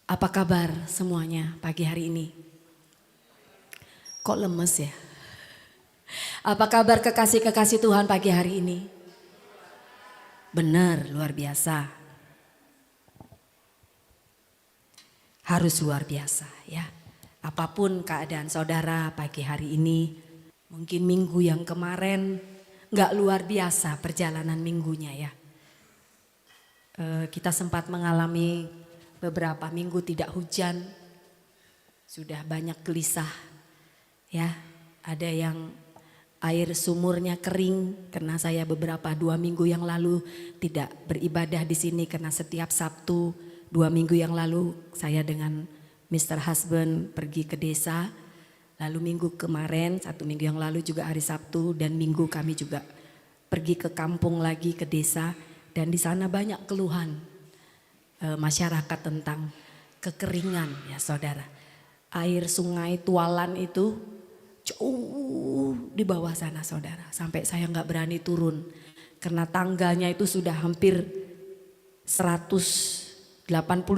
Apa kabar semuanya pagi hari ini? Kok lemes ya? Apa kabar kekasih-kekasih Tuhan pagi hari ini? Benar, luar biasa. Harus luar biasa ya. Apapun keadaan saudara pagi hari ini, mungkin minggu yang kemarin gak luar biasa perjalanan minggunya ya. Kita sempat mengalami beberapa minggu tidak hujan, sudah banyak gelisah ya. Ada yang air sumurnya kering karena saya beberapa 2 minggu yang lalu tidak beribadah di sini karena setiap Sabtu 2 minggu yang lalu saya dengan Mr. Husband pergi ke desa. Lalu minggu kemarin 1 minggu yang lalu juga hari Sabtu dan minggu kami juga pergi ke kampung lagi ke desa dan di sana banyak keluhan masyarakat tentang kekeringan ya saudara. Air sungai Tualan itu jauh di bawah sana saudara. Sampai saya nggak berani turun karena tangganya itu sudah hampir 180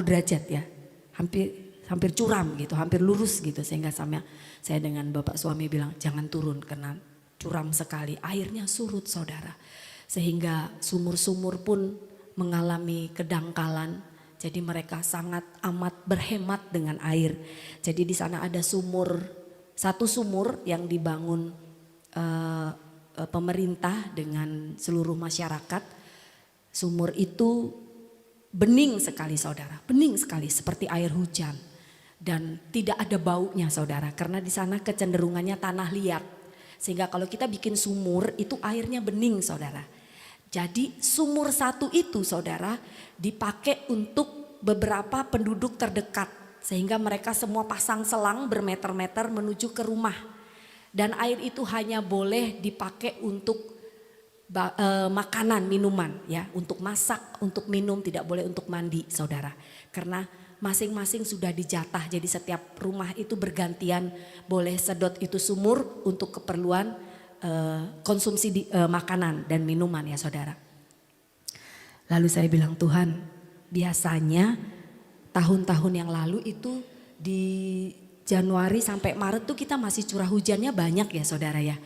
derajat ya. Hampir curam gitu, hampir lurus gitu. Sehingga saya dengan bapak suami bilang jangan turun karena curam sekali. Airnya surut saudara. Sehingga sumur-sumur pun mengalami kedangkalan. Jadi mereka sangat amat berhemat dengan air. Jadi di sana ada satu sumur yang dibangun pemerintah dengan seluruh masyarakat. Sumur itu bening sekali saudara, bening sekali seperti air hujan. Dan tidak ada baunya saudara, karena di sana kecenderungannya tanah liat. Sehingga kalau kita bikin sumur itu airnya bening saudara. Jadi sumur satu itu saudara dipakai untuk beberapa penduduk terdekat. Sehingga mereka semua pasang selang bermeter-meter menuju ke rumah. Dan air itu hanya boleh dipakai untuk makanan, minuman ya. Untuk masak, untuk minum, tidak boleh untuk mandi saudara. Karena masing-masing sudah dijatah. Jadi setiap rumah itu bergantian boleh sedot itu sumur untuk keperluan konsumsi makanan dan minuman ya saudara. Lalu saya bilang Tuhan, biasanya tahun-tahun yang lalu itu di Januari sampai Maret tuh kita masih curah hujannya banyak ya saudara ya.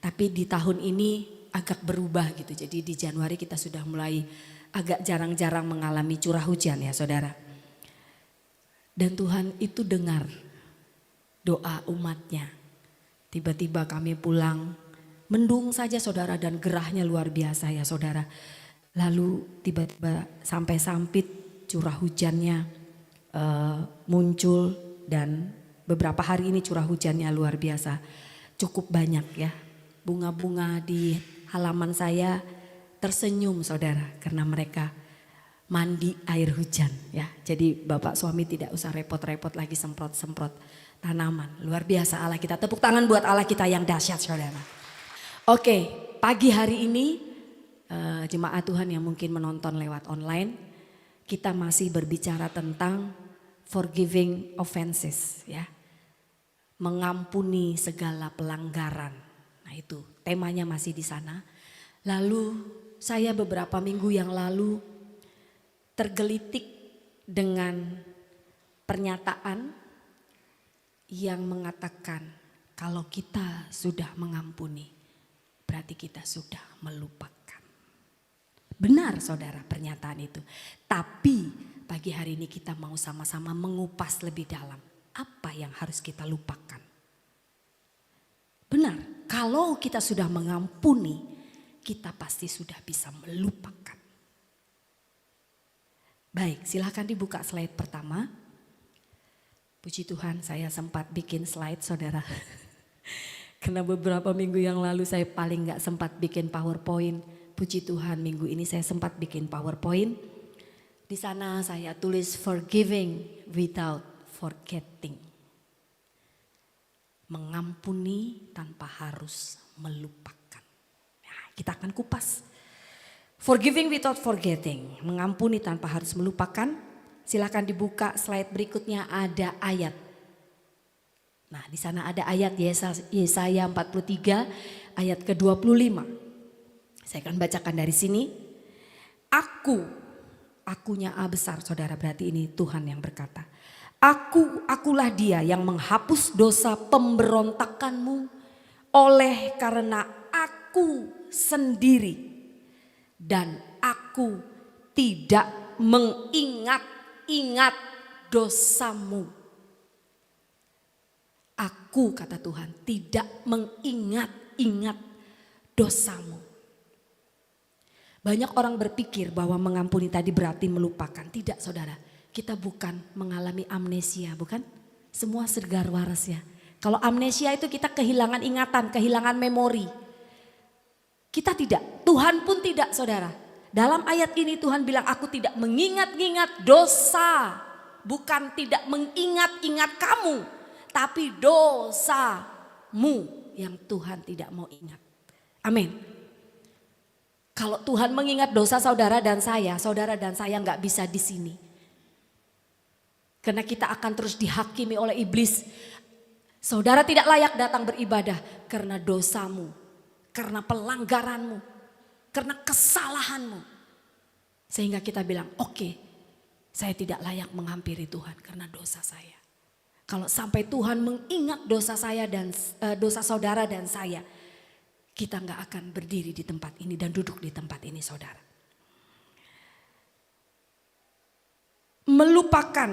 Tapi di tahun ini agak berubah gitu. Jadi di Januari kita sudah mulai agak jarang-jarang mengalami curah hujan ya saudara. Dan Tuhan itu dengar doa umatnya. Tiba-tiba kami pulang. Mendung saja saudara dan gerahnya luar biasa ya saudara. Lalu tiba-tiba sampai sampit curah hujannya muncul dan beberapa hari ini curah hujannya luar biasa. Cukup banyak ya. Bunga-bunga di halaman saya tersenyum saudara karena mereka mandi air hujan ya. Jadi bapak suami tidak usah repot-repot lagi semprot-semprot tanaman. Luar biasa Allah kita. Tepuk tangan buat Allah kita yang dahsyat saudara. Oke, pagi hari ini jemaat Tuhan yang mungkin menonton lewat online, kita masih berbicara tentang forgiving offenses ya. Mengampuni segala pelanggaran. Nah itu temanya masih di sana. Lalu saya beberapa minggu yang lalu tergelitik dengan pernyataan yang mengatakan kalau kita sudah mengampuni berarti kita sudah melupakan. Benar saudara pernyataan itu. Tapi pagi hari ini kita mau sama-sama mengupas lebih dalam. Apa yang harus kita lupakan? Benar, kalau kita sudah mengampuni, kita pasti sudah bisa melupakan. Baik, silakan dibuka slide pertama. Puji Tuhan saya sempat bikin slide saudara. Karena beberapa minggu yang lalu saya paling gak sempat bikin PowerPoint. Puji Tuhan minggu ini saya sempat bikin PowerPoint. Di sana saya tulis forgiving without forgetting. Mengampuni tanpa harus melupakan. Nah, kita akan kupas. Forgiving without forgetting. Mengampuni tanpa harus melupakan. Silakan dibuka slide berikutnya, ada ayat. Nah di sana ada ayat Yesaya 43 ayat ke-25. Saya akan bacakan dari sini. Akunya A besar saudara, berarti ini Tuhan yang berkata. Akulah dia yang menghapus dosa pemberontakanmu oleh karena aku sendiri dan aku tidak mengingat-ingat dosamu. Aku, kata Tuhan, tidak mengingat-ingat dosamu. Banyak orang berpikir bahwa mengampuni tadi berarti melupakan. Tidak, saudara. Kita bukan mengalami amnesia, bukan? Semua segar waras ya. Kalau amnesia itu kita kehilangan ingatan, kehilangan memori. Kita tidak, Tuhan pun tidak, saudara. Dalam ayat ini Tuhan bilang, aku tidak mengingat-ingat dosa. Bukan tidak mengingat-ingat kamu, tapi dosamu yang Tuhan tidak mau ingat. Amin. Kalau Tuhan mengingat dosa saudara dan saya nggak bisa di sini. Karena kita akan terus dihakimi oleh iblis. Saudara tidak layak datang beribadah karena dosamu, karena pelanggaranmu, karena kesalahanmu. Sehingga kita bilang, oke, saya tidak layak menghampiri Tuhan karena dosa saya. Kalau sampai Tuhan mengingat dosa saya dan dosa saudara dan saya, kita nggak akan berdiri di tempat ini dan duduk di tempat ini, saudara. Melupakan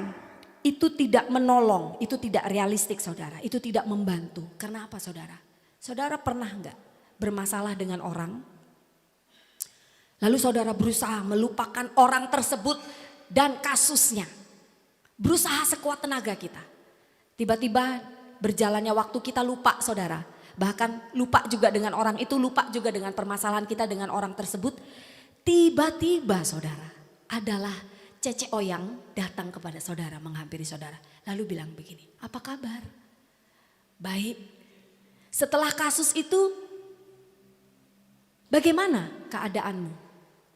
itu tidak menolong, itu tidak realistik, saudara. Itu tidak membantu. Karena apa, saudara? Saudara pernah nggak bermasalah dengan orang? Lalu saudara berusaha melupakan orang tersebut dan kasusnya. Berusaha sekuat tenaga kita. Tiba-tiba berjalannya waktu kita lupa, saudara. Bahkan lupa juga dengan orang itu, lupa juga dengan permasalahan kita dengan orang tersebut. Tiba-tiba, saudara, adalah Cece Oyang datang kepada saudara, menghampiri saudara. Lalu bilang begini, apa kabar? Baik. Setelah kasus itu, bagaimana keadaanmu?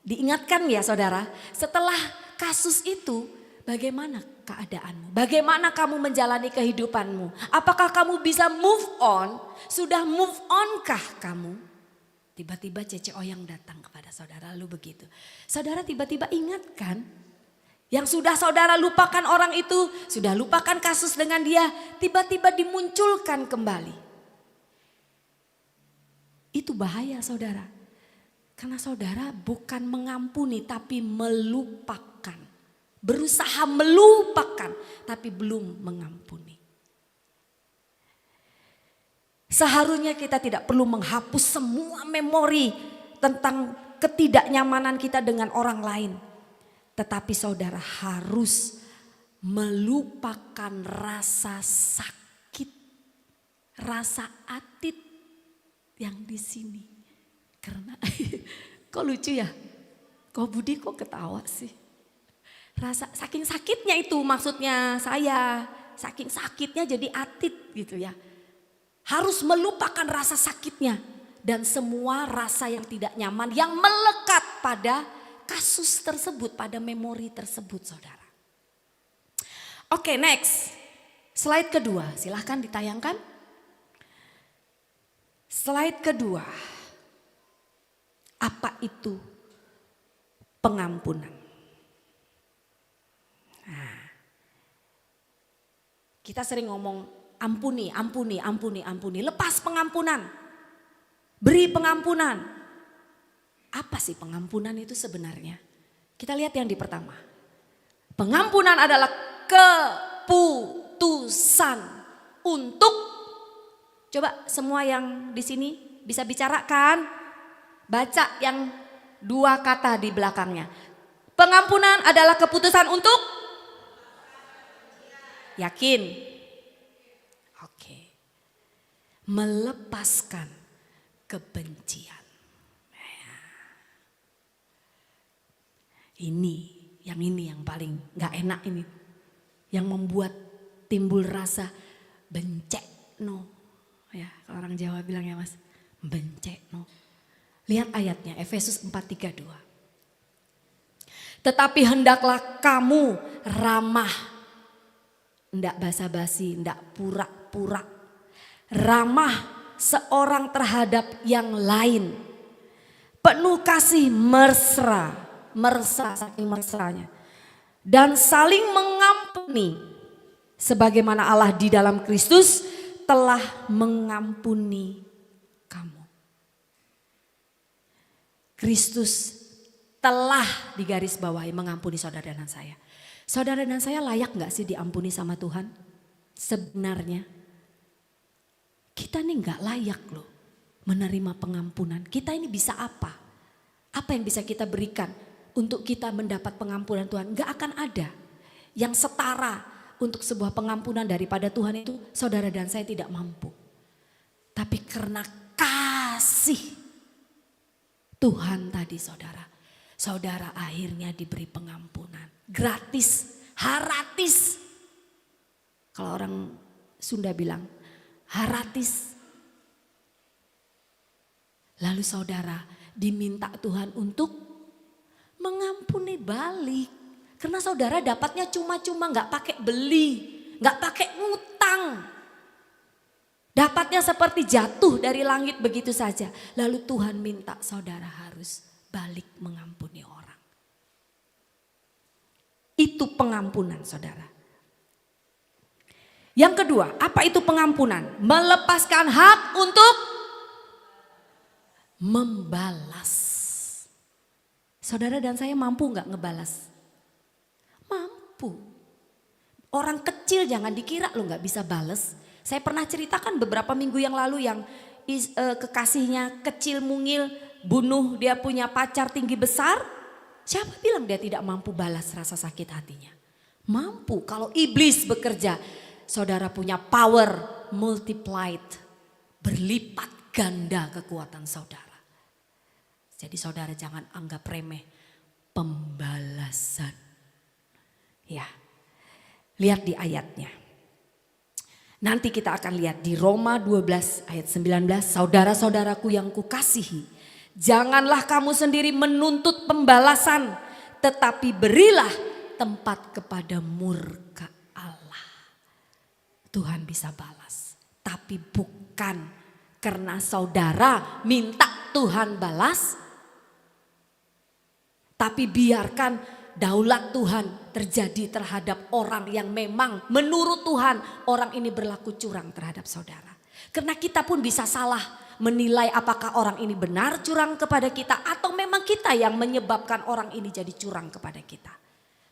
Diingatkan ya saudara, setelah kasus itu bagaimana keadaanmu? Bagaimana kamu menjalani kehidupanmu? Apakah kamu bisa move on? Sudah move on-kah kamu? Tiba-tiba Cece Oyang datang kepada saudara, lalu begitu. Saudara tiba-tiba ingatkan. Yang sudah saudara lupakan orang itu, sudah lupakan kasus dengan dia, tiba-tiba dimunculkan kembali. Itu bahaya, saudara. Karena saudara bukan mengampuni tapi melupakan. Berusaha melupakan tapi belum mengampuni. Seharusnya kita tidak perlu menghapus semua memori tentang ketidaknyamanan kita dengan orang lain. Tetapi saudara harus melupakan rasa sakit, rasa atit yang di sini. Karena kok lucu ya? Kok Budi kok ketawa sih? Rasa saking sakitnya itu maksudnya saya. Saking sakitnya jadi atit gitu ya. Harus melupakan rasa sakitnya. Dan semua rasa yang tidak nyaman yang melekat pada kasus tersebut, pada memori tersebut, saudara. Oke, next. Slide kedua, silahkan ditayangkan. Slide kedua. Apa itu pengampunan? Nah, kita sering ngomong ampuni, ampuni, ampuni, ampuni. Lepas pengampunan. Beri pengampunan. Apa sih pengampunan itu sebenarnya? Kita lihat yang di pertama. Pengampunan adalah keputusan untuk, coba semua yang di sini bisa bicarakan, baca yang dua kata di belakangnya. Pengampunan adalah keputusan untuk yakin. Oke. Melepaskan kebencian. Ini yang paling gak enak ini. Yang membuat timbul rasa bencek no. Ya, kalau orang Jawa bilang ya mas, bencek no. Lihat ayatnya, Efesus 4:32. Tetapi hendaklah kamu ramah. Ndak basa-basi, ndak pura-pura. Ramah seorang terhadap yang lain. Penuh kasih mesra saking mesranya. Dan saling mengampuni. Sebagaimana Allah di dalam Kristus telah mengampuni kamu. Kristus telah digarisbawahi mengampuni saudara dan saya. Saudara dan saya layak gak sih diampuni sama Tuhan? Sebenarnya kita ini gak layak loh menerima pengampunan. Kita ini bisa apa? Apa yang bisa kita berikan untuk kita mendapat pengampunan Tuhan? Gak akan ada yang setara untuk sebuah pengampunan daripada Tuhan itu. Saudara dan saya tidak mampu. Tapi karena kasih Tuhan tadi saudara akhirnya diberi pengampunan. Gratis, haratis. Kalau orang Sunda bilang haratis. Lalu saudara diminta Tuhan untuk mengampuni balik. Karena saudara dapatnya cuma-cuma, gak pakai beli, gak pakai ngutang. Dapatnya seperti jatuh dari langit begitu saja. Lalu Tuhan minta saudara harus balik mengampuni orang. Itu pengampunan saudara. Yang kedua, apa itu pengampunan? Melepaskan hak untuk membalas. Saudara dan saya mampu gak ngebalas? Mampu. Orang kecil jangan dikira lo gak bisa bales. Saya pernah ceritakan beberapa minggu yang lalu yang kekasihnya kecil mungil, bunuh dia punya pacar tinggi besar. Siapa bilang dia tidak mampu balas rasa sakit hatinya? Mampu. Kalau iblis bekerja, saudara punya power multiplied, berlipat ganda kekuatan saudara. Jadi saudara jangan anggap remeh pembalasan. Ya, lihat di ayatnya. Nanti kita akan lihat di Roma 12 ayat 19. Saudara-saudaraku yang kukasihi, janganlah kamu sendiri menuntut pembalasan, tetapi berilah tempat kepada murka Allah. Tuhan bisa balas, tapi bukan karena saudara minta Tuhan balas, tapi biarkan daulat Tuhan terjadi terhadap orang yang memang menurut Tuhan orang ini berlaku curang terhadap saudara. Karena kita pun bisa salah menilai apakah orang ini benar curang kepada kita atau memang kita yang menyebabkan orang ini jadi curang kepada kita.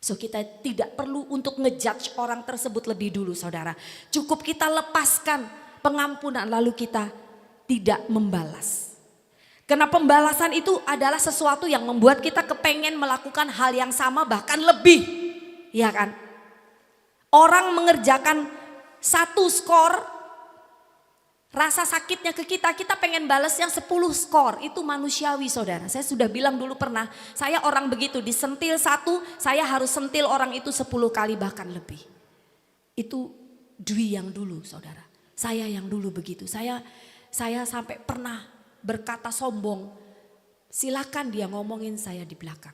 So kita tidak perlu untuk ngejudge orang tersebut lebih dulu saudara. Cukup kita lepaskan pengampunan lalu kita tidak membalas. Karena pembalasan itu adalah sesuatu yang membuat kita kepengen melakukan hal yang sama bahkan lebih. Ya kan? Orang mengerjakan satu skor, rasa sakitnya ke kita, kita pengen balas yang 10 skor. Itu manusiawi saudara. Saya sudah bilang dulu pernah, saya orang begitu disentil satu, saya harus sentil orang itu 10 kali bahkan lebih. Itu Dwi yang dulu saudara. Saya yang dulu begitu. Saya sampai pernah berkata sombong, silakan dia ngomongin saya di belakang.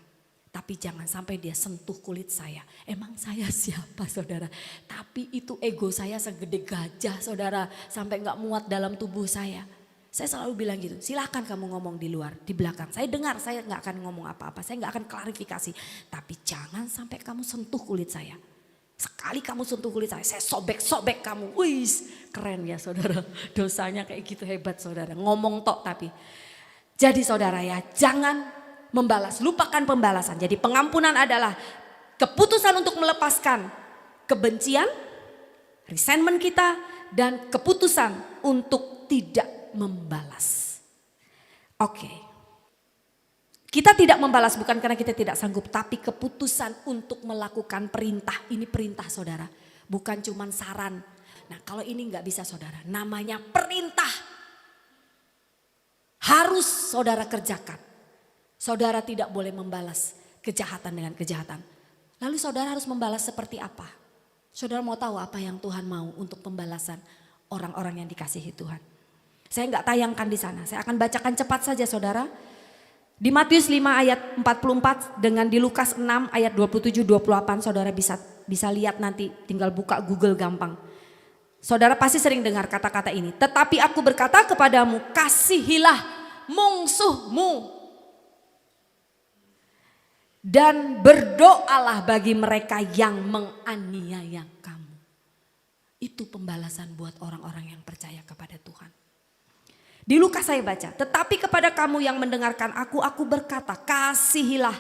Tapi jangan sampai dia sentuh kulit saya. Emang saya siapa saudara? Tapi itu ego saya segede gajah saudara. Sampai gak muat dalam tubuh saya. Saya selalu bilang gitu, silakan kamu ngomong di luar, di belakang. Saya dengar, saya gak akan ngomong apa-apa. Saya gak akan klarifikasi. Tapi jangan sampai kamu sentuh kulit saya. Sekali kamu sentuh kulit saya sobek-sobek kamu. Wih, keren ya saudara. Dosanya kayak gitu hebat saudara. Ngomong tok tapi. Jadi saudara ya, jangan membalas, lupakan pembalasan. Jadi pengampunan adalah keputusan untuk melepaskan kebencian, resentment kita, dan keputusan untuk tidak membalas. Oke. Kita tidak membalas bukan karena kita tidak sanggup, tapi keputusan untuk melakukan perintah. Ini perintah saudara, bukan cuman saran. Nah kalau ini nggak bisa saudara, namanya perintah. Harus saudara kerjakan. Saudara tidak boleh membalas kejahatan dengan kejahatan. Lalu saudara harus membalas seperti apa? Saudara mau tahu apa yang Tuhan mau untuk pembalasan orang-orang yang dikasihi Tuhan? Saya nggak tayangkan di sana, saya akan bacakan cepat saja saudara. Di Matius 5 ayat 44 dengan di Lukas 6 ayat 27-28 saudara bisa lihat nanti, tinggal buka Google gampang. Saudara pasti sering dengar kata-kata ini. Tetapi aku berkata kepadamu, kasihilah mungsuhmu dan berdoalah bagi mereka yang menganiaya kamu. Itu pembalasan buat orang-orang yang percaya kepada Tuhan. Di Lukas saya baca, tetapi kepada kamu yang mendengarkan aku berkata, kasihilah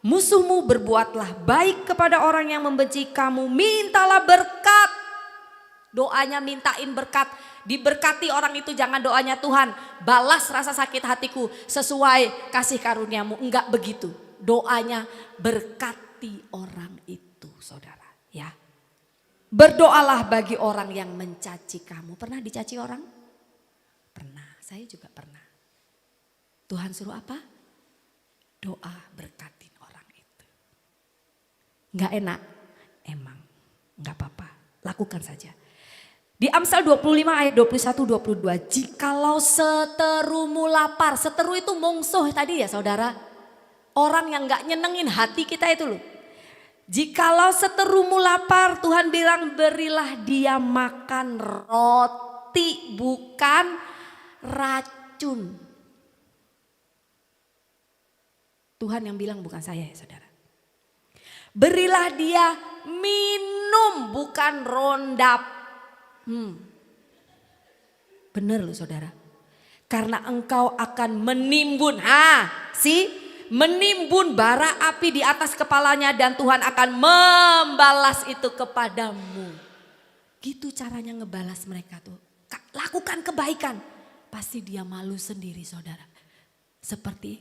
musuhmu, berbuatlah baik kepada orang yang membenci kamu, mintalah berkat. Doanya mintain berkat, diberkati orang itu, jangan doanya Tuhan balas rasa sakit hatiku sesuai kasih karuniamu. Enggak begitu, doanya berkati orang itu saudara ya. Berdoalah bagi orang yang mencaci kamu. Pernah dicaci orang? Pernah, saya juga pernah. Tuhan suruh apa? Doa berkatin orang itu. Enggak enak? Emang, enggak apa-apa, lakukan saja. Di Amsal 25 ayat 21-22, jikalau seterumu lapar, seteru itu mungsuh tadi ya saudara. Orang yang enggak nyenengin hati kita itu loh. Jikalau seterumu lapar, Tuhan bilang berilah dia makan roti bukan racun. Tuhan yang bilang bukan saya ya saudara. Berilah dia minum bukan rondap. Bener loh saudara. Karena engkau akan menimbun. Menimbun bara api di atas kepalanya dan Tuhan akan membalas itu kepadamu. Gitu caranya ngebalas mereka tuh. Lakukan kebaikan. Pasti dia malu sendiri saudara. Seperti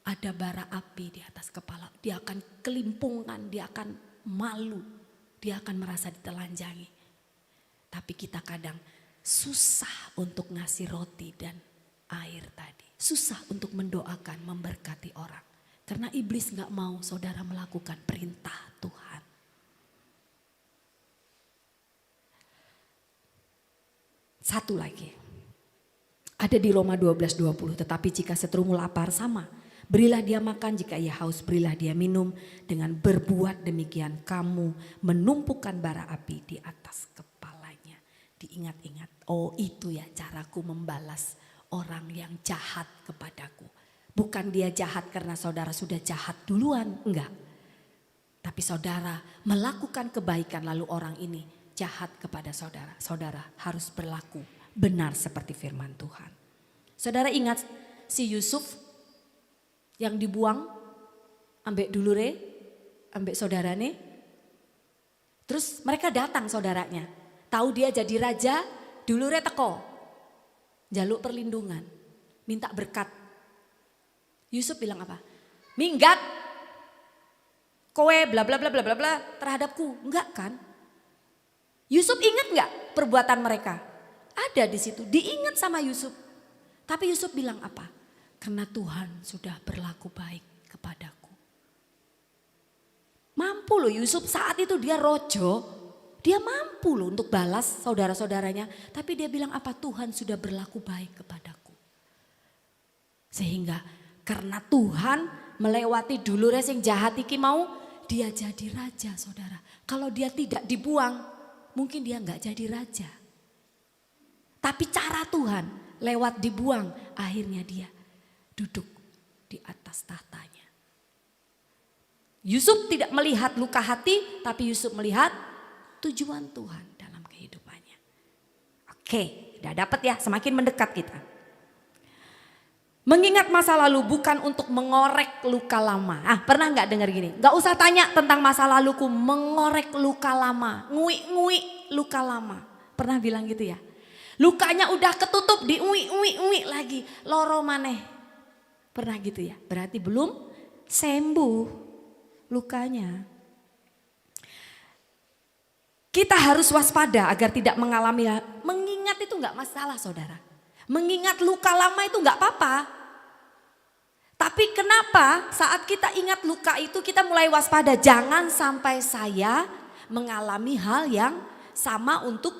ada bara api di atas kepala. Dia akan kelimpungan, dia akan malu. Dia akan merasa ditelanjangi. Tapi kita kadang susah untuk ngasih roti dan air tadi. Susah untuk mendoakan, memberkati orang. Karena iblis gak mau saudara melakukan perintah Tuhan. Satu lagi. Ada di Roma 12:20. Tetapi jika seterumu lapar sama. Berilah dia makan, jika ia haus berilah dia minum. Dengan berbuat demikian kamu menumpukan bara api di atas kepalanya. Diingat-ingat, oh itu ya caraku membalas orang yang jahat kepadaku. Bukan dia jahat karena saudara sudah jahat duluan, enggak. Tapi saudara melakukan kebaikan lalu orang ini jahat kepada saudara. Saudara harus berlaku benar seperti firman Tuhan. Saudara ingat si Yusuf yang dibuang ambek dulure, ambek saudarane. Terus mereka datang saudaranya. Tahu dia jadi raja, dulure teko. Jaluk perlindungan, minta berkat. Yusuf bilang apa? Minggat, kowe bla bla bla bla bla bla terhadapku. Enggak kan? Yusuf ingat enggak perbuatan mereka? Ada di situ, diingat sama Yusuf. Tapi Yusuf bilang apa? Karena Tuhan sudah berlaku baik kepadaku. Mampu loh Yusuf saat itu dia rojo. Dia mampu loh untuk balas saudara-saudaranya. Tapi dia bilang apa? Tuhan sudah berlaku baik kepadaku. Sehingga karena Tuhan melewati dulure sing jahat iki mau. Dia jadi raja saudara. Kalau dia tidak dibuang mungkin dia nggak jadi raja. Tapi cara Tuhan lewat dibuang akhirnya dia duduk di atas tahtanya. Yusuf tidak melihat luka hati tapi Yusuf melihat tujuan Tuhan dalam kehidupannya. Oke, udah dapat ya, semakin mendekat kita. Mengingat masa lalu bukan untuk mengorek luka lama. Pernah nggak dengar gini? Nggak usah tanya tentang masa laluku, mengorek luka lama, ngui-ngui luka lama. Pernah bilang gitu ya? Lukanya udah ketutup, diui-ui lagi, loro maneh. Pernah gitu ya? Berarti belum sembuh lukanya. Kita harus waspada agar tidak mengalami, mengingat itu enggak masalah saudara. Mengingat luka lama itu enggak apa-apa. Tapi kenapa saat kita ingat luka itu kita mulai waspada. Jangan sampai saya mengalami hal yang sama untuk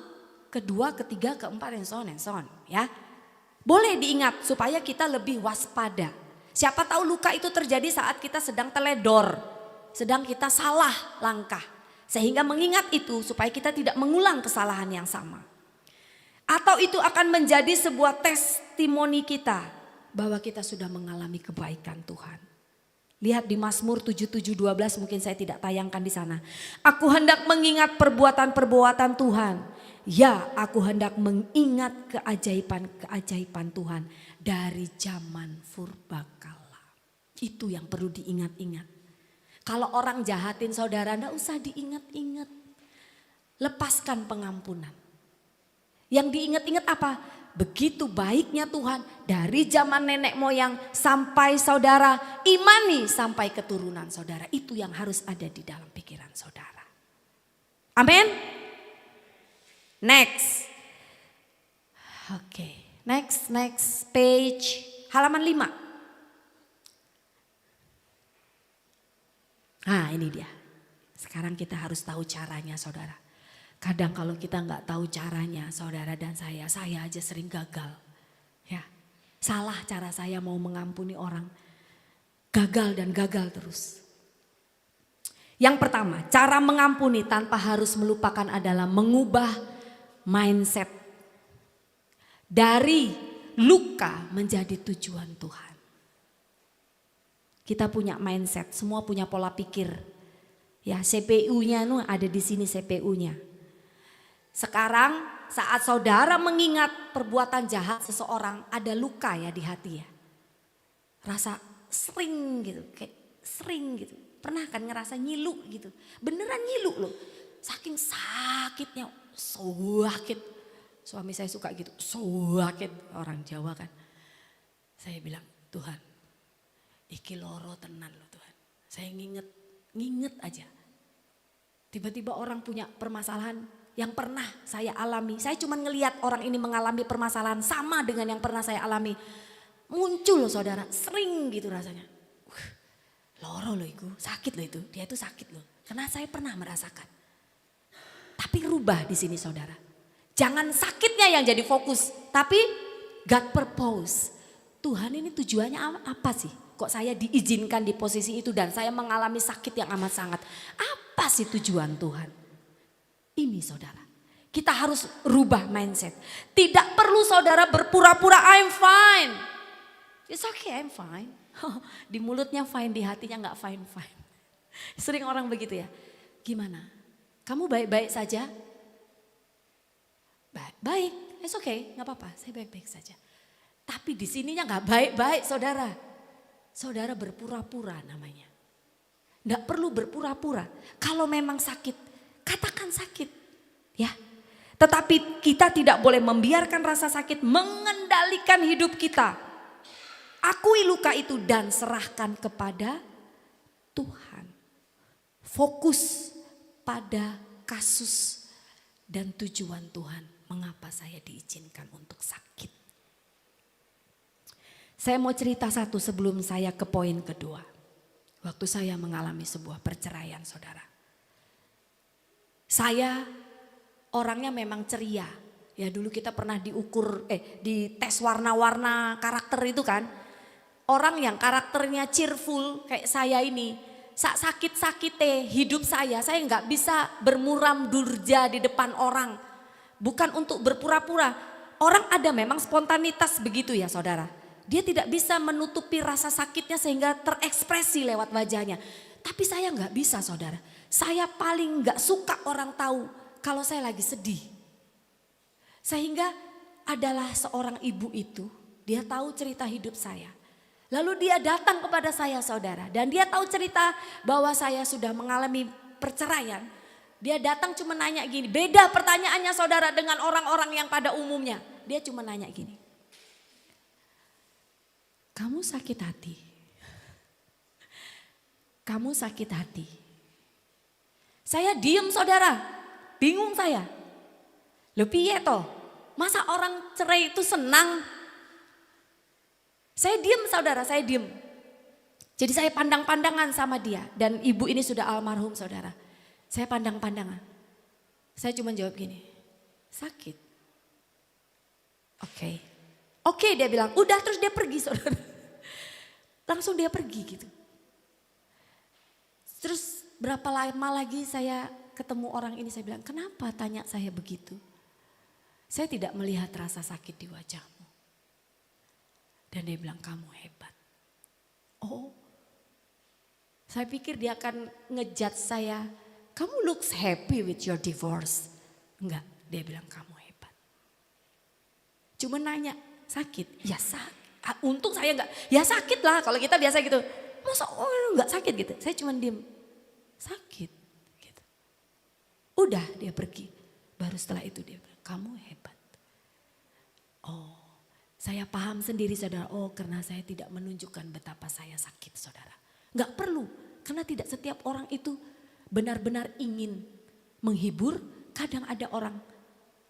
kedua, ketiga, keempat, and so on ya. Boleh diingat supaya kita lebih waspada. Siapa tahu luka itu terjadi saat kita sedang teledor. Sedang kita salah langkah. Sehingga mengingat itu supaya kita tidak mengulang kesalahan yang sama. Atau itu akan menjadi sebuah testimoni kita bahwa kita sudah mengalami kebaikan Tuhan. Lihat di Mazmur 77:12 mungkin saya tidak tayangkan di sana. Aku hendak mengingat perbuatan-perbuatan Tuhan Ya, aku hendak mengingat keajaiban-keajaiban Tuhan dari zaman purbakala. Itu yang perlu diingat-ingat. Kalau orang jahatin saudara, enggak usah diingat-ingat. Lepaskan pengampunan. Yang diingat-ingat apa? Begitu baiknya Tuhan dari zaman nenek moyang sampai saudara imani sampai keturunan saudara. Itu yang harus ada di dalam pikiran saudara. Amin. Next. Oke, next page. Halaman 5. Nah ini dia. Sekarang kita harus tahu caranya saudara. Kadang kalau kita nggak tahu caranya saudara dan saya aja sering gagal. Ya, salah cara saya mau mengampuni orang. Gagal dan gagal terus. Yang pertama, cara mengampuni tanpa harus melupakan adalah mengubah mindset. Dari luka menjadi tujuan Tuhan. Kita punya mindset, semua punya pola pikir. Ya, CPU-nya ada di sini CPU-nya. Sekarang saat saudara mengingat perbuatan jahat seseorang, ada luka ya di hati ya. Rasa sering gitu, kayak sering gitu. Pernah kan ngerasa nyilu gitu. Beneran nyilu loh. Saking sakitnya, sakit. Suami saya suka gitu, sakit, orang Jawa kan. Saya bilang, Tuhan, iki loro tenan loh Tuhan. Saya nginget aja. Tiba-tiba orang punya permasalahan yang pernah saya alami. Saya cuma ngelihat orang ini mengalami permasalahan sama dengan yang pernah saya alami. Muncul loh saudara, sering gitu rasanya. Loro loh itu, sakit loh itu. Dia itu sakit loh. Karena saya pernah merasakan. Tapi rubah di sini saudara. Jangan sakitnya yang jadi fokus. Tapi God purpose. Tuhan ini tujuannya apa sih? Kok saya diizinkan di posisi itu dan saya mengalami sakit yang amat sangat. Apa sih tujuan Tuhan? Ini saudara, kita harus rubah mindset. Tidak perlu saudara berpura-pura I'm fine. It's okay, I'm fine. Di mulutnya fine, di hatinya gak fine-fine. Sering orang begitu ya. Gimana? Kamu baik-baik saja? Baik, it's okay, gak apa-apa, saya baik-baik saja. Tapi di sininya gak baik-baik saudara. Saudara berpura-pura namanya. Gak perlu berpura-pura. Kalau memang sakit, katakan sakit, ya. Tetapi kita tidak boleh membiarkan rasa sakit mengendalikan hidup kita. Akui luka itu dan serahkan kepada Tuhan. Fokus pada kasus dan tujuan Tuhan. Mengapa saya diizinkan untuk sakit? Saya mau cerita satu sebelum saya ke poin kedua. Waktu saya mengalami sebuah perceraian saudara. Saya orangnya memang ceria. Ya dulu kita pernah di tes warna-warna karakter itu kan. Orang yang karakternya cheerful kayak saya ini. Sakit-sakitnya hidup saya nggak bisa bermuram durja di depan orang. Bukan untuk berpura-pura. Orang ada memang spontanitas begitu ya saudara. Dia tidak bisa menutupi rasa sakitnya sehingga terekspresi lewat wajahnya. Tapi saya nggak bisa saudara. Saya paling gak suka orang tahu kalau saya lagi sedih. Sehingga adalah seorang ibu itu, dia tahu cerita hidup saya. Lalu dia datang kepada saya saudara. Dan dia tahu cerita bahwa saya sudah mengalami perceraian. Dia datang cuma nanya gini, beda pertanyaannya saudara dengan orang-orang yang pada umumnya. Dia cuma nanya gini, kamu sakit hati? Kamu sakit hati? Saya diem saudara, bingung saya. Lebih ya toh, masa orang cerai itu senang? Saya diem saudara, saya diem. Jadi saya pandang-pandangan sama dia dan ibu ini sudah almarhum saudara. Saya pandang-pandangan. Saya cuma jawab gini, sakit. Oke, dia bilang, udah terus dia pergi saudara. Langsung dia pergi gitu. Terus berapa lama lagi saya ketemu orang ini, saya bilang, kenapa tanya saya begitu? Saya tidak melihat rasa sakit di wajahmu. Dan dia bilang, kamu hebat. Oh, saya pikir dia akan ngejudge saya, kamu looks happy with your divorce. Enggak, Dia bilang kamu hebat. Cuma nanya sakit? Ya sakit. Untung saya enggak, ya sakit lah kalau kita biasa gitu. Masa enggak sakit gitu? Saya cuma diem, sakit gitu. Udah dia pergi. Baru setelah itu dia bilang kamu hebat. Oh saya paham sendiri saudara, oh karena saya tidak menunjukkan betapa saya sakit saudara. Enggak perlu, karena tidak setiap orang itu benar-benar ingin menghibur. Kadang ada orang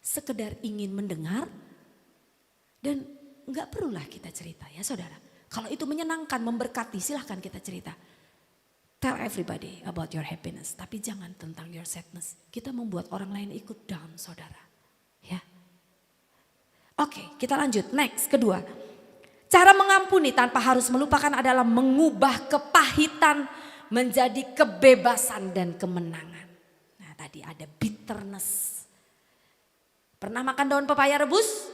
sekedar ingin mendengar dan enggak perlulah kita cerita ya saudara. Kalau itu menyenangkan, memberkati silahkan kita cerita. Tell everybody about your happiness, tapi jangan tentang your sadness. Kita membuat orang lain ikut down saudara. Ya. Oke, kita lanjut. Next, kedua. Cara mengampuni tanpa harus melupakan adalah mengubah kepahitan menjadi kebebasan dan kemenangan. Nah, tadi ada bitterness. Pernah makan daun pepaya rebus?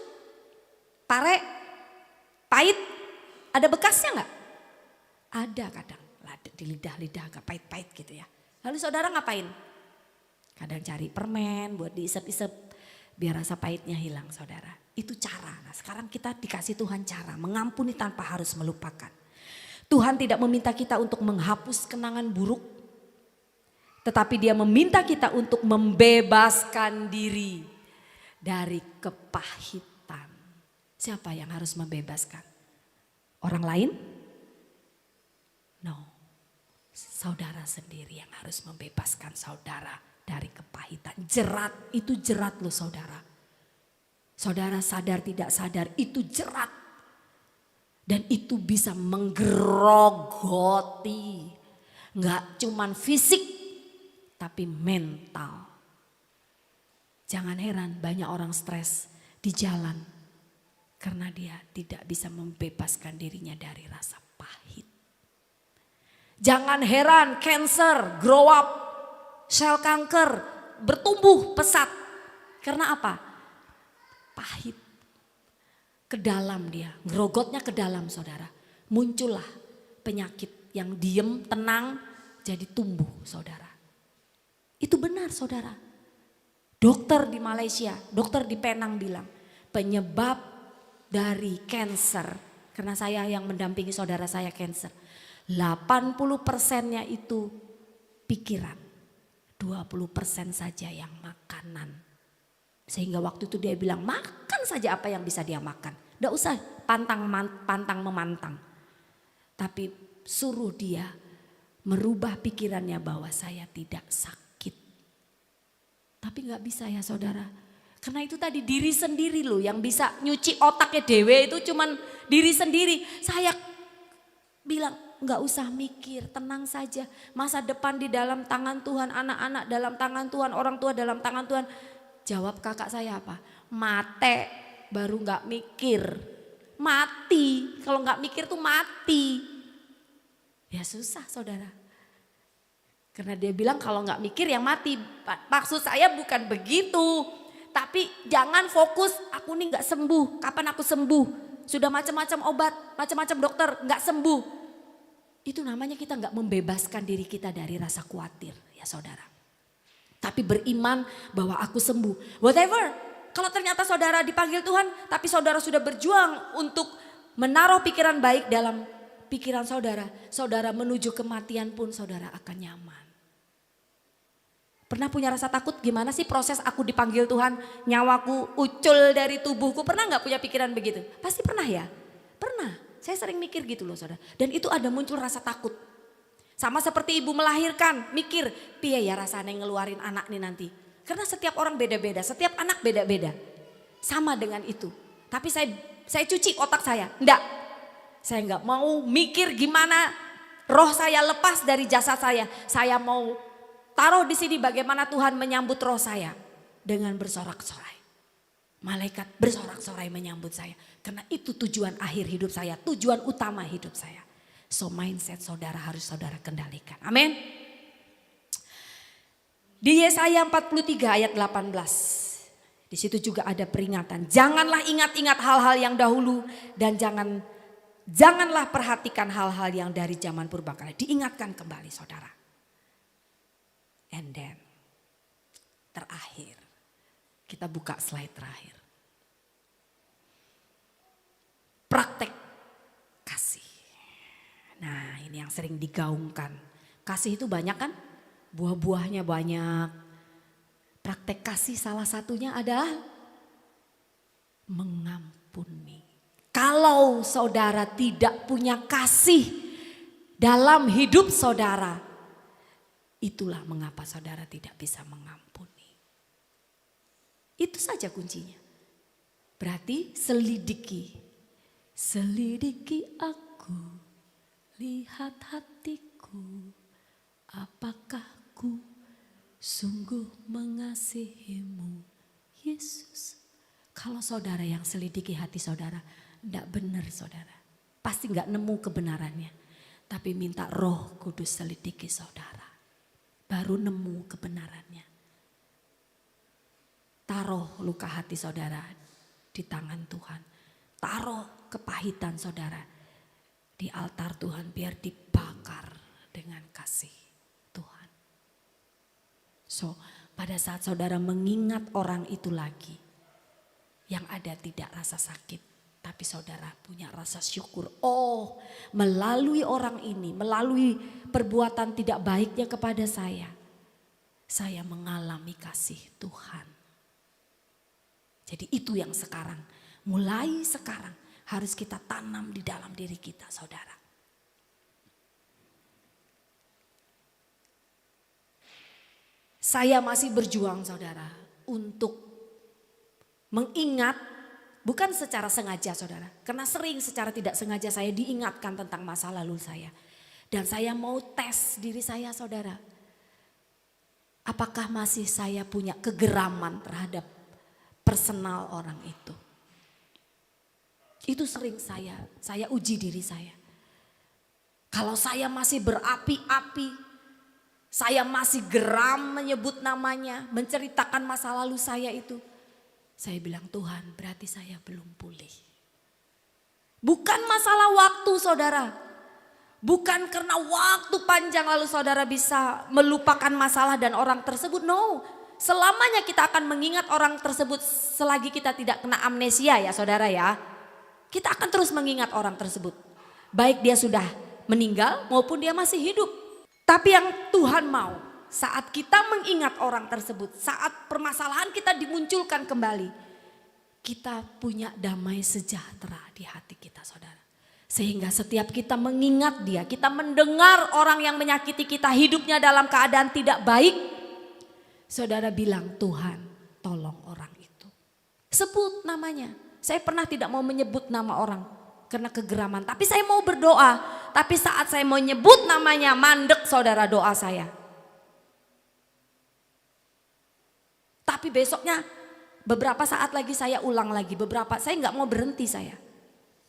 Pare? Pahit? Ada bekasnya enggak? Ada kadang. Di lidah-lidah agak pahit-pahit gitu ya. Lalu saudara ngapain? Kadang cari permen buat diisep-isep biar rasa pahitnya hilang saudara. Itu cara. Nah sekarang kita dikasih Tuhan cara mengampuni tanpa harus melupakan. Tuhan tidak meminta kita untuk menghapus kenangan buruk. Tetapi dia meminta kita untuk membebaskan diri dari kepahitan. Siapa yang harus membebaskan? Orang lain? No. Saudara sendiri yang harus membebaskan saudara dari kepahitan. Jerat itu jerat loh saudara. Saudara sadar tidak sadar itu jerat. Dan itu bisa menggerogoti. Enggak cuman fisik tapi mental. Jangan heran banyak orang stres di jalan. Karena dia tidak bisa membebaskan dirinya dari rasa pahit. Jangan heran cancer, grow up, sel kanker bertumbuh pesat. Karena apa? Pahit. Ke dalam dia, ngerogotnya ke dalam saudara. Muncullah penyakit yang diem, tenang, jadi tumbuh saudara. Itu benar saudara. Dokter di Malaysia, dokter di Penang bilang penyebab dari cancer. Karena saya yang mendampingi saudara saya cancer. 80%-nya itu pikiran, 20% saja yang makanan. Sehingga waktu itu dia bilang makan saja apa yang bisa dia makan. Nggak usah pantang memantang. Tapi suruh dia merubah pikirannya bahwa saya tidak sakit. Tapi nggak bisa ya saudara. Karena itu tadi diri sendiri loh yang bisa nyuci otaknya dewe itu cuman diri sendiri. Saya bilang nggak usah mikir, tenang saja. Masa depan di dalam tangan Tuhan, anak-anak dalam tangan Tuhan, orang tua dalam tangan Tuhan. Jawab kakak saya apa? Mate, baru nggak mikir. Mati, kalau nggak mikir tuh mati. Ya susah saudara. Karena dia bilang kalau nggak mikir yang mati. Maksud saya bukan begitu. Tapi jangan fokus, aku nih nggak sembuh, kapan aku sembuh? Sudah macam-macam obat, macam-macam dokter, nggak sembuh. Itu namanya kita nggak membebaskan diri kita dari rasa khawatir ya saudara. Tapi beriman bahwa aku sembuh. Whatever, kalau ternyata saudara dipanggil Tuhan, tapi saudara sudah berjuang untuk menaruh pikiran baik dalam pikiran saudara. Saudara menuju kematian pun saudara akan nyaman. Pernah punya rasa takut gimana sih proses aku dipanggil Tuhan, nyawaku ucul dari tubuhku, pernah nggak punya pikiran begitu? Pasti pernah ya? Pernah. Saya sering mikir gitu loh saudara. Dan itu ada muncul rasa takut. Sama seperti ibu melahirkan, mikir, piye ya rasanya ngeluarin anak nih nanti. Karena setiap orang beda-beda, setiap anak beda-beda. Sama dengan itu. Tapi saya cuci otak saya, enggak. Saya enggak mau mikir gimana roh saya lepas dari jasad saya. Saya mau taruh di sini bagaimana Tuhan menyambut roh saya dengan bersorak-sorai. Malaikat bersorak-sorai menyambut saya. Karena itu tujuan akhir hidup saya. Tujuan utama hidup saya. So mindset saudara harus saudara kendalikan. Amin. Di Yesaya 43 ayat 18. Di situ juga ada peringatan. Janganlah ingat-ingat hal-hal yang dahulu. Dan janganlah perhatikan hal-hal yang dari zaman purbakala. Diingatkan kembali saudara. And then terakhir. Kita buka slide terakhir. Praktek kasih. Nah, ini yang sering digaungkan. Kasih itu banyak kan? Buah-buahnya banyak. Praktek kasih salah satunya adalah mengampuni. Kalau saudara tidak punya kasih dalam hidup saudara, itulah mengapa saudara tidak bisa mengampuni. Itu saja kuncinya. Berarti selidiki aku, lihat hatiku, apakah ku sungguh mengasihimu, Yesus. Kalau saudara yang selidiki hati saudara, enggak benar saudara. Pasti enggak nemu kebenarannya. Tapi minta Roh Kudus selidiki saudara. Baru nemu kebenarannya. Taruh luka hati saudara di tangan Tuhan. Taruh kepahitan saudara di altar Tuhan biar dibakar dengan kasih Tuhan. So, pada saat saudara mengingat orang itu lagi, yang ada tidak rasa sakit, tapi saudara punya rasa syukur. Oh, melalui orang ini, melalui perbuatan tidak baiknya kepada saya mengalami kasih Tuhan. Jadi itu yang sekarang, mulai sekarang harus kita tanam di dalam diri kita saudara. Saya masih berjuang saudara untuk mengingat, bukan secara sengaja saudara. Karena sering secara tidak sengaja saya diingatkan tentang masa lalu saya. Dan saya mau tes diri saya saudara. Apakah masih saya punya kegeraman terhadap personal orang itu. Itu sering saya uji diri saya. Kalau saya masih berapi-api, saya masih geram menyebut namanya, menceritakan masa lalu saya itu. Saya bilang Tuhan berarti saya belum pulih. Bukan masalah waktu saudara. Bukan karena waktu panjang lalu saudara bisa melupakan masalah dan orang tersebut. No, selamanya kita akan mengingat orang tersebut selagi kita tidak kena amnesia ya saudara ya. Kita akan terus mengingat orang tersebut. Baik dia sudah meninggal maupun dia masih hidup. Tapi yang Tuhan mau saat kita mengingat orang tersebut, saat permasalahan kita dimunculkan kembali, kita punya damai sejahtera di hati kita saudara. Sehingga setiap kita mengingat dia, kita mendengar orang yang menyakiti kita hidupnya dalam keadaan tidak baik. Saudara bilang Tuhan tolong orang itu. Sebut namanya. Saya pernah tidak mau menyebut nama orang karena kegeraman. Tapi saya mau berdoa. Tapi saat saya mau nyebut namanya mandek saudara doa saya. Tapi besoknya beberapa saat lagi saya ulang lagi. Saya nggak mau berhenti saya.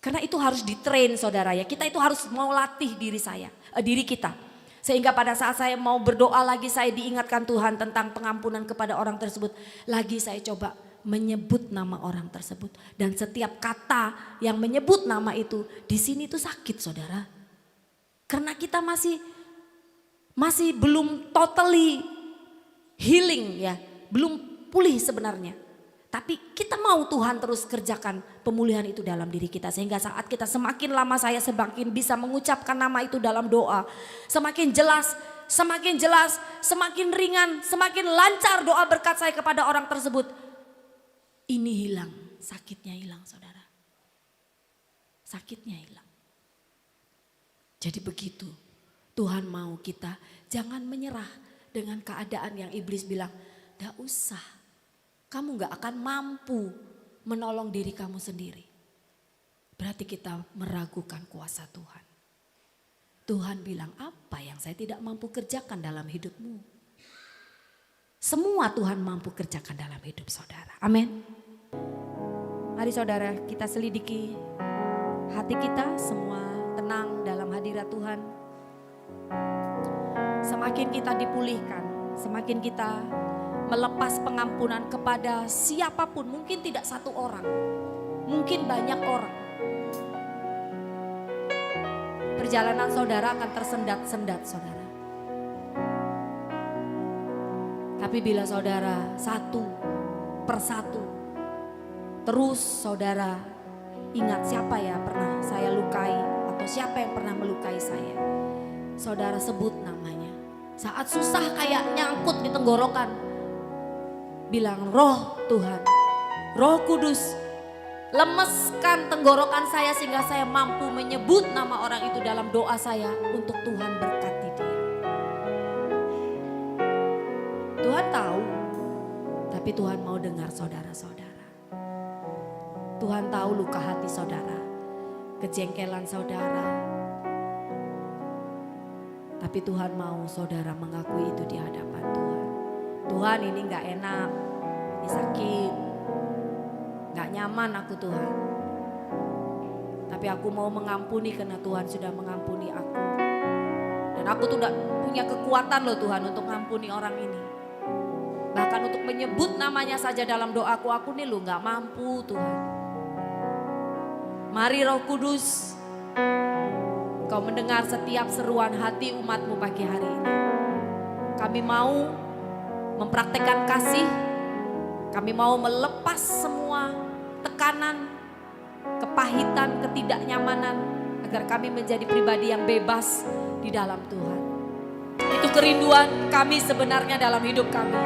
Karena itu harus ditrain saudara ya. Kita itu harus mau latih diri kita. Sehingga pada saat saya mau berdoa lagi saya diingatkan Tuhan tentang pengampunan kepada orang tersebut. Lagi saya coba menyebut nama orang tersebut. Dan setiap kata yang menyebut nama itu di sini itu sakit saudara. Karena kita masih belum totally healing ya. Belum pulih sebenarnya. Tapi kita mau Tuhan terus kerjakan pemulihan itu dalam diri kita. Sehingga saat kita semakin lama saya semakin bisa mengucapkan nama itu dalam doa. Semakin jelas, semakin ringan, semakin lancar doa berkat saya kepada orang tersebut. Ini hilang, sakitnya hilang saudara. Sakitnya hilang. Jadi begitu Tuhan mau kita jangan menyerah dengan keadaan yang iblis bilang, "Gak usah. Kamu gak akan mampu menolong diri kamu sendiri." Berarti kita meragukan kuasa Tuhan. Tuhan bilang apa yang saya tidak mampu kerjakan dalam hidupmu. Semua Tuhan mampu kerjakan dalam hidup saudara. Amin. Mari saudara kita selidiki hati kita semua tenang dalam hadirat Tuhan. Semakin kita dipulihkan, semakin kita melepas pengampunan kepada siapapun, mungkin tidak satu orang, mungkin banyak orang. Perjalanan saudara akan tersendat-sendat saudara. Tapi bila saudara satu persatu. Terus saudara ingat siapa ya pernah saya lukai atau siapa yang pernah melukai saya. Saudara sebut namanya. Saat susah kayak nyangkut di tenggorokan. Bilang Roh Tuhan, Roh Kudus, lemeskan tenggorokan saya sehingga saya mampu menyebut nama orang itu dalam doa saya untuk Tuhan berkati dia. Tuhan tahu, tapi Tuhan mau dengar saudara-saudara. Tuhan tahu luka hati saudara, kejengkelan saudara. Tapi Tuhan mau saudara mengakui itu di hadapan Tuhan. Tuhan ini gak enak, ini sakit, gak nyaman aku Tuhan. Tapi aku mau mengampuni karena Tuhan sudah mengampuni aku. Dan aku tuh gak punya kekuatan loh Tuhan untuk mengampuni orang ini. Bahkan untuk menyebut namanya saja dalam doaku, aku nih loh gak mampu Tuhan. Mari Roh Kudus, Kau mendengar setiap seruan hati umatmu pagi hari ini. Kami mau mempraktekkan kasih, kami mau melepas semua tekanan, kepahitan, ketidaknyamanan, agar kami menjadi pribadi yang bebas di dalam Tuhan. Itu kerinduan kami sebenarnya dalam hidup kami.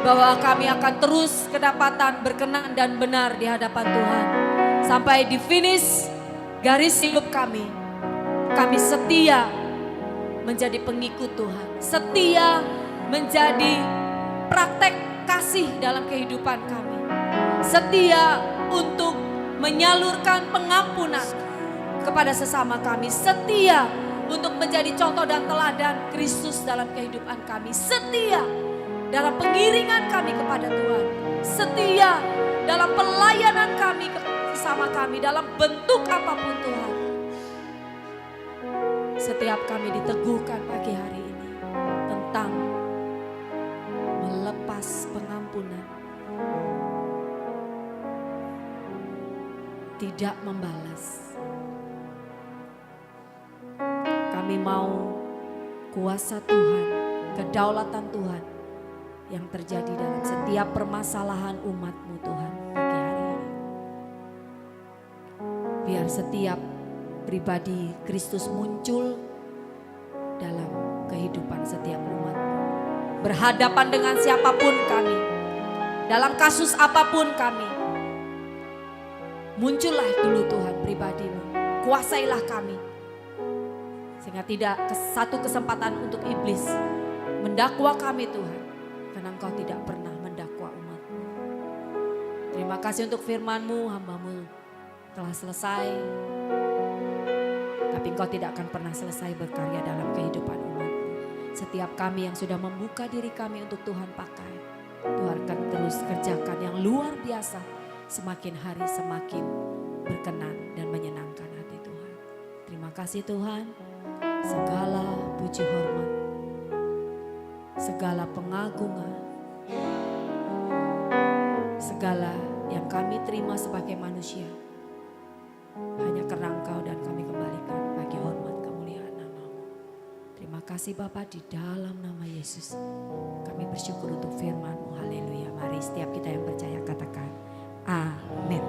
Bahwa kami akan terus kedapatan berkenan dan benar di hadapan Tuhan. Sampai di finish garis hidup kami. Kami setia menjadi pengikut Tuhan. Setia menjadi praktek kasih dalam kehidupan kami. Setia untuk menyalurkan pengampunan kepada sesama kami. Setia untuk menjadi contoh dan teladan Kristus dalam kehidupan kami. Setia dalam pengiringan kami kepada Tuhan. Setia dalam pelayanan kami bersama kami dalam bentuk apapun Tuhan. Setiap kami diteguhkan pagi hari ini tentang melepas pengampunan. Tidak membalas. Kami mau kuasa Tuhan, kedaulatan Tuhan yang terjadi dalam setiap permasalahan umat-Mu Tuhan pagi hari ini. Biar setiap pribadi Kristus muncul dalam kehidupan setiap umat-Mu. Berhadapan dengan siapapun kami, dalam kasus apapun kami, muncullah dulu Tuhan pribadi-Mu, kuasailah kami. Sehingga tidak satu kesempatan untuk iblis mendakwa kami Tuhan. Karena Engkau tidak pernah mendakwa umat-Mu. Terima kasih untuk firman-Mu, hamba-Mu telah selesai. Tapi Engkau tidak akan pernah selesai berkarya dalam kehidupan umat-Mu. Setiap kami yang sudah membuka diri kami untuk Tuhan pakai, Tuhan akan terus kerjakan yang luar biasa. Semakin hari semakin berkenan dan menyenangkan hati Tuhan. Terima kasih Tuhan. Segala puji hormat, segala pengagungan, segala yang kami terima sebagai manusia hanya karena Engkau, dan kami kembalikan bagi hormat kemuliaan nama-Mu. Terima kasih Bapa, di dalam nama Yesus kami bersyukur untuk firman-Mu. Haleluya. Mari setiap kita yang percaya katakan amin.